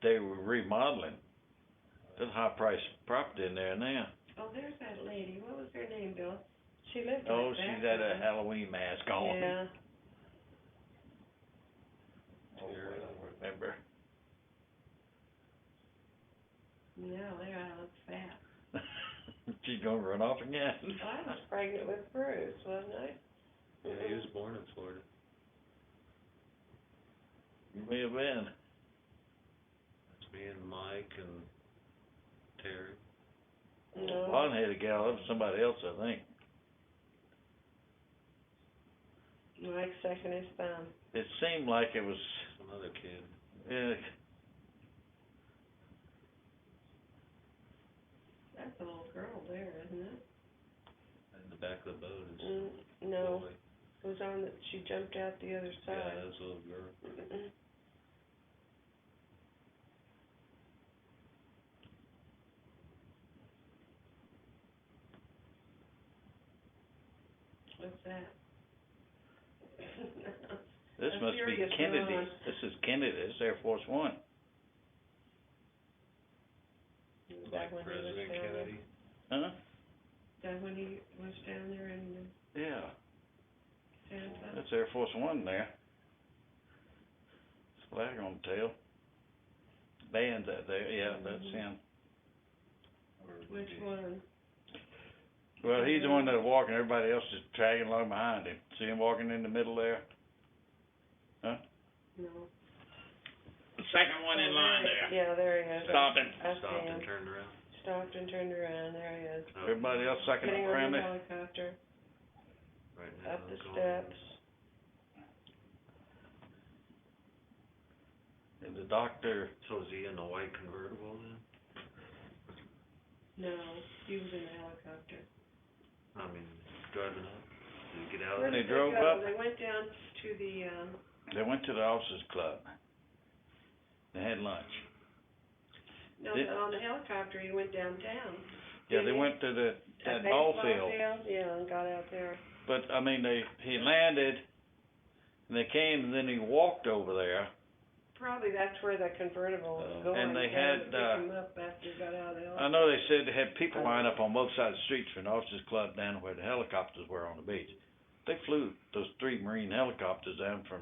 they were remodeling. There's high-priced property in there now. Oh, there's that lady. What was her name, Bill? She lived Oh, like she's that. had a Halloween mask on. Yeah. Oh, I don't remember. Yeah, look how I look fat. She's gonna run off again. I was pregnant with Bruce, wasn't I? Yeah, he was born in Florida. You may have been. That's me and Mike and Terry. No. Blonde-headed gal, that was somebody else, I think. Mike's second his thumb. It seemed like it was, Some other kid. yeah, That's a little girl there, isn't it? In the back of the boat is No. boy. It was on the, she jumped out the other Yeah, side. that's a little girl. Mm-mm. What's that? this I'm must be curious, Kennedy. Ron. This is Kennedy, this is Air Force One. Back when he was President down Kennedy. Huh? there. Back when he was down there in Yeah, Santa. that's Air Force One there. Flag on the tail. Band's out there, yeah, that's him. Which one? Well, he's the one that's walking, everybody else is dragging along behind him. See him walking in the middle there? Huh? No. The second one in line there. Yeah, there he is. Stopping. I see Stopped him. and turned around. Stopped and turned around. There he is. Oh, Everybody else sucking Getting up on around the there. helicopter. Right now, Up the going- steps. And the doctor, So is he in the white convertible then? No, he was in the helicopter. I mean, driving up? Did he get out Where of They did there? drove go? up. They went down to the, they went to the officers club. They had lunch. no, Did- on the helicopter, he went downtown. Yeah, they Didn't he? went to that That ball baseball field. Yeah, and got out there. But, I mean, he landed, and they came, and then he walked over there. Probably that's where the convertible was going. And they down to had, pick him up after he got out of the helicopter. I know they said they had people lined up on both sides of the streets for an officers club down where the helicopters were on the beach. They flew those 3 Marine helicopters down from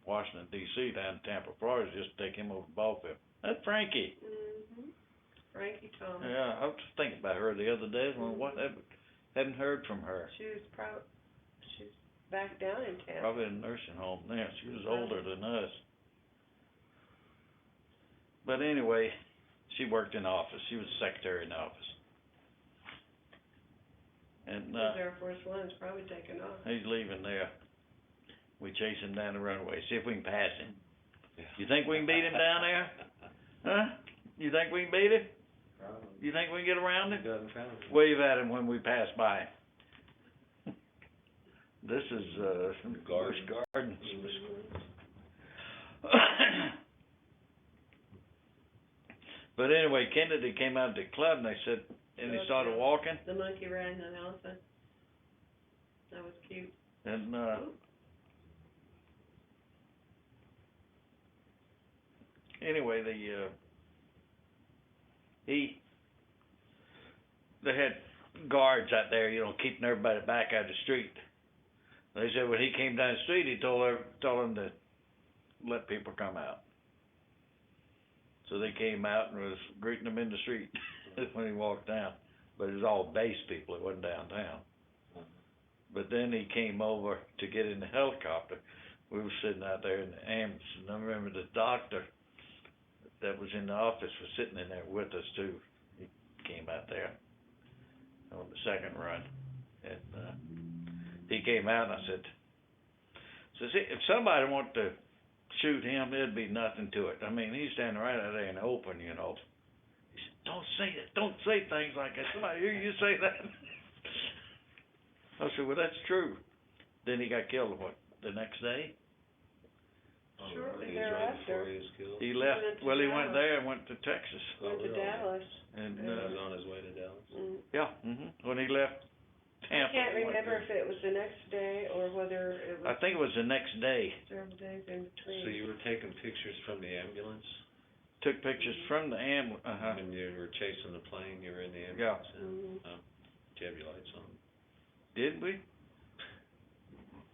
Washington D.C. down to Tampa, Florida, just to take him over the ball field. That's Frankie. Mhm. Frankie Thomas. Yeah, I was thinking about her the other day. Well, what hadn't heard from her. She's back down in town. Probably in a nursing home now. She was older than us. But anyway, she worked in the office. She was secretary in the office. And His Air Force One's probably taken off. he's leaving there. We chase him down the runway, see if we can pass him. Yeah. You think we can beat him down there? Huh? You think we can beat him? Probably. You think we can get around him? Got in front of him. Wave at him when we pass by him. This is Busch Gardens. But anyway, Kennedy came out to the club and they said, and he started walking, The monkey riding an elephant. That was cute. and anyway, they had guards out there, you know, keeping everybody back out of the street. They said when he came down the street, he told them to let people come out. So they came out and was greeting him in the street when he walked down. But it was all base people, it wasn't downtown. But then he came over to get in the helicopter. We were sitting out there in the ambulance, and I remember the doctor that was in the office was sitting in there with us too. He came out there on the second run, and he came out and I said, see, if somebody wanted to shoot him, there'd be nothing to it. I mean, he's standing right out there in the open, you know. He said, don't say that, don't say things like that. Somebody hear you say that? I said, well, that's true. Then he got killed, what, the next day? Shortly He was right thereafter. before he was killed. He left, went to well, he went Dallas. there and went to Texas. Went to really? Dallas. And, He was on his way to Dallas. yeah, when he left I Tampa. can't he went remember there. if it was the next day or whether it I was think it was the next day. several days in between. So you were taking pictures from the ambulance? took pictures from the ambulance, When you were chasing the plane, you were in the Yeah. ambulance. Yeah. Did you have your lights on? Did we?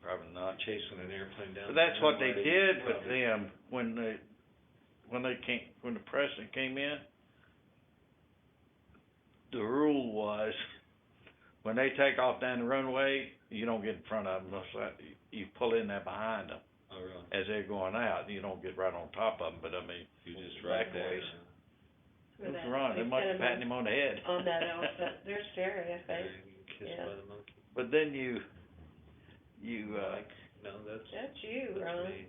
Probably not. Chasing an airplane down. But that's the what they runway. did with them when the president came in. The rule was, when they take off down the runway, you don't get in front of them. You pull in there behind them Oh, really? as they're going out. You don't get right on top of them. But I mean, You just right back there. ways. Where What's that- wrong? They they must set have 'em patted him on the head. on that elephant. They're scary, I There, think. you get kissed Yeah. by the monkey. But then you Mike? No, That's you, that's Ron. me.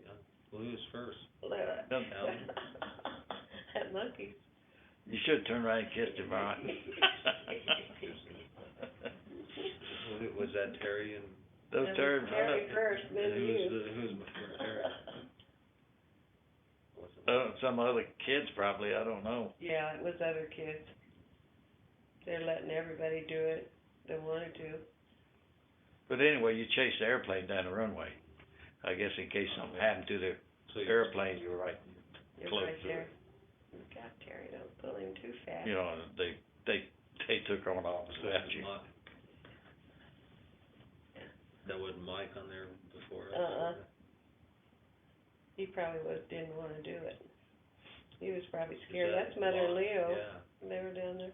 Well, who was first? Alan. That monkey. You should turn around and kiss him, Ron. Was that Terry and? Those That was turds. Terry first, then you. Who's before Terry? Some other kids probably. I don't know. Yeah, it was other kids. They're letting everybody do it that wanted to. But anyway, you chase the airplane down the runway. I guess in case something happened to the airplane, you were right You're close right to there. it. Look out, Terry, don't pull him too fast. You know, they took on opposite after you. That wasn't Mike on there before us? He probably didn't wanna do it. He was probably Is scared. that That's Mother and Lon? Leo. Yeah. They were down there.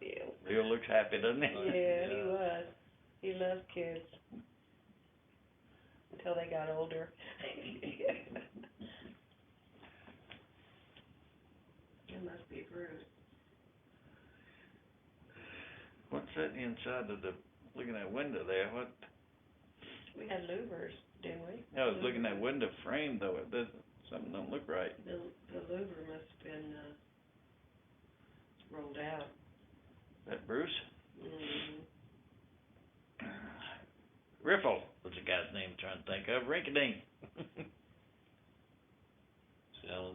Leo. Leo looks happy, doesn't he? Yeah, he was. He loved kids. Until they got older. It must be Bruce. What's that inside of looking at that window there? What? We had louvers, didn't we? I was looking at that window frame though. Something don't look right. The louver must have been, rolled out. That Bruce? Mm-hmm. Riffle was the guy's name I'm trying to think of. Rinkadink.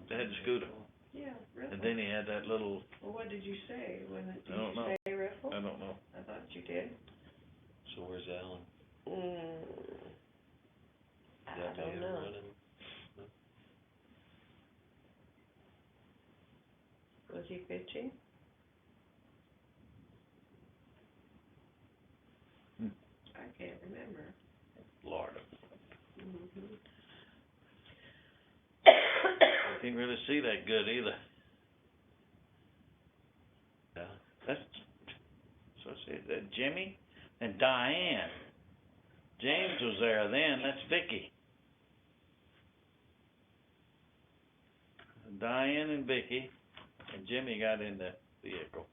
They had the scooter. Yeah, Riffle. And then he had that little, Well, what did you say? Did I don't know. you say Riffle? I don't know. I thought you did. So where's Alan? I Is that don't man know. running? Was he pitching? I can't remember. Florida. Mm-hmm. I can't really see that good either. Yeah. That's, so I said, that Jimmy and Diane. James was there then. That's Vicky. Diane and Vicky and Jimmy got in the vehicle,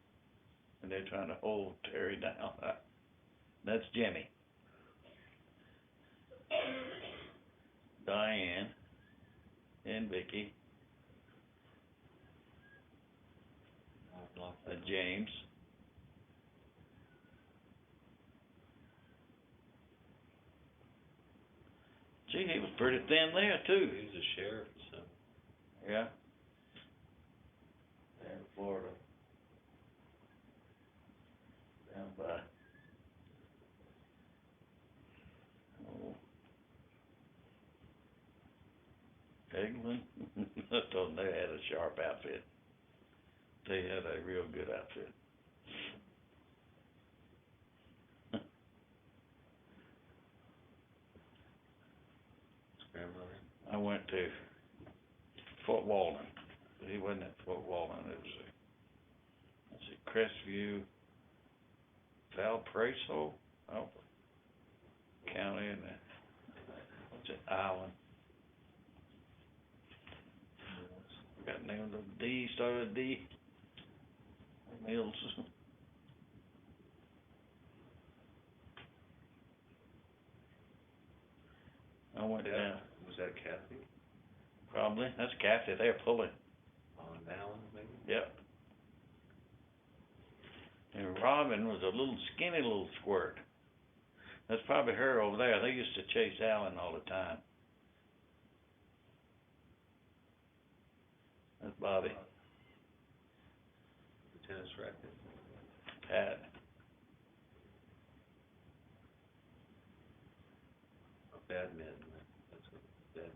and they're trying to hold Terry down. That's Jimmy. Diane and Vicky. James. Gee, he was pretty thin there too. He was a sheriff, so. Yeah. There in Florida. Down by. Oh. Eglin. I told them they had a sharp outfit. They had a real good outfit. Grandmother. I went to Fort Walton. He wasn't at Fort Walton. It was let's see, Crestview, Valparaiso, County, and what's it, Island. Got named a D, started a D. Mills. I went down. Was that Kathy? Probably. That's Kathy. They're pulling. On Alan, maybe? Yep. And Robin was a little skinny little squirt. That's probably her over there. They used to chase Alan all the time. That's Bobby. The tennis racket. Pat. Badminton. That's what that.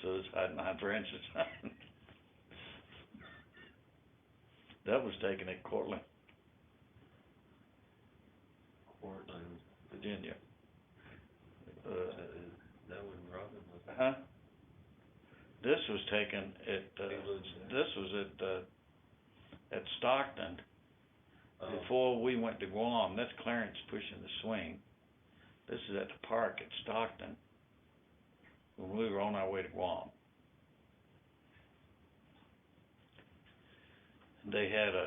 so it's hiding behind Francis. That was taken at Cortland, Portland, Virginia. that was Robin, was it? Huh? This was taken at, He lives there. this was at Stockton, Oh. before we went to Guam. That's Clarence pushing the swing. This is at the park at Stockton, when we were on our way to Guam. They had a,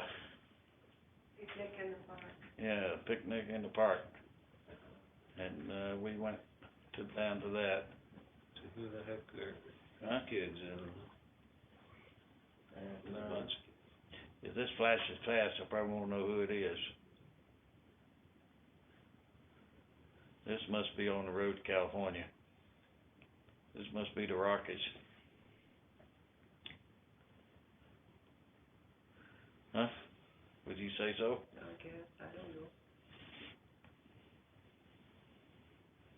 Picnic in the park. yeah, a picnic in the park, and, we went down to that. So who the heck are Huh? kids in? And, A bunch. if this flashes fast, I probably won't know who it is. This must be on the road to California. This must be the Rockies. Huh? Would you say so? I guess, I don't know.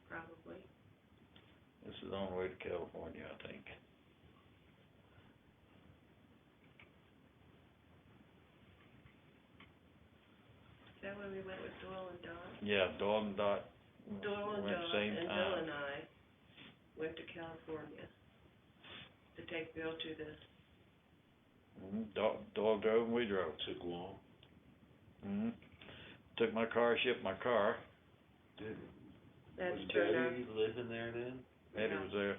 Probably. This is on the way to California, I think. Is that when we went with Doyle and Dot? Yeah, Doyle and Dot Doyle and went Dot same and time. Bill and I went to California to take Bill to the, Doyle drove and we drove. To Guam. Took my car, shipped my car. that's Was Turner. Daddy living there then? Eddie Yeah. was there.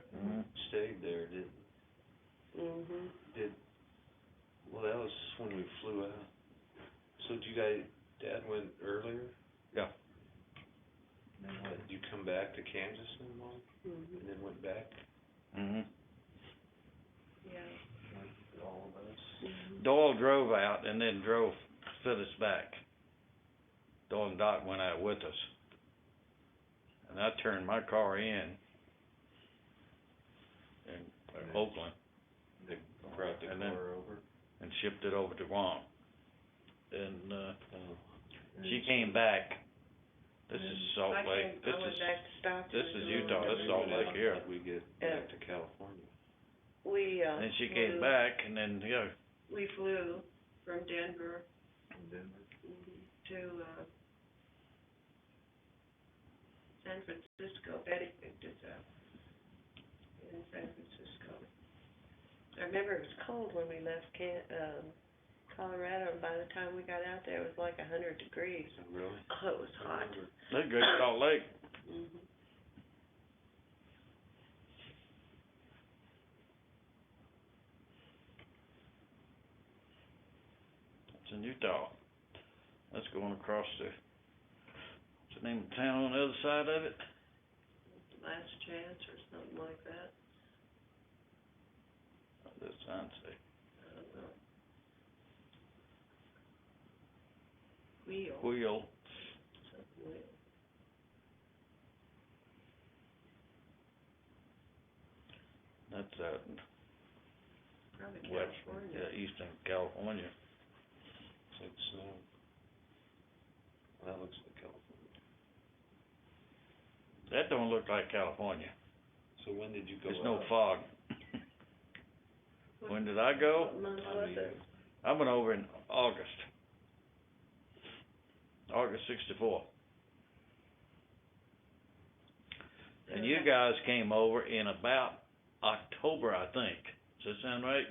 Stayed there, didn't? Mhm. Well, that was when we flew out. So did you guys, Dad went earlier? Yeah. And then what, did you come back to Kansas then, Mom? Mhm. And then went back? Yeah. Like all of us? Mhm. Doyle drove out and then drove Phyllis back. Doyle and Dot went out with us. And I turned my car in Oakland They brought the And then- car over? and shipped it over to Guam. And, Oh. she came back. This is Salt I Lake. came, This I went is, back to Stockton. this and is Doyle Utah. and This is Dot. Salt Lake here. How'd we get back to California? We, And she came flew- back and then, yeah, We flew from Denver From Denver? to, San Francisco. Betty picked us up in San Francisco. I remember it was cold when we left Colorado, and by the time we got out there, it was like 100 degrees. Really? Oh, it was hot. they go to Salt Lake. Mhm. It's in Utah. That's going across what's the name of the town on the other side of it? Last chance or something like that. What does the sign say? I don't know. Wheel. Wheel. Something wheel. That's out in Probably west, California. eastern California. It's like snow. That looks like California. That don't look like California. So when did you go There's no out? fog. When did I go? What month I was mean, it? I went over in August. August '64. And you guys came over in about October, I think. Does that sound right?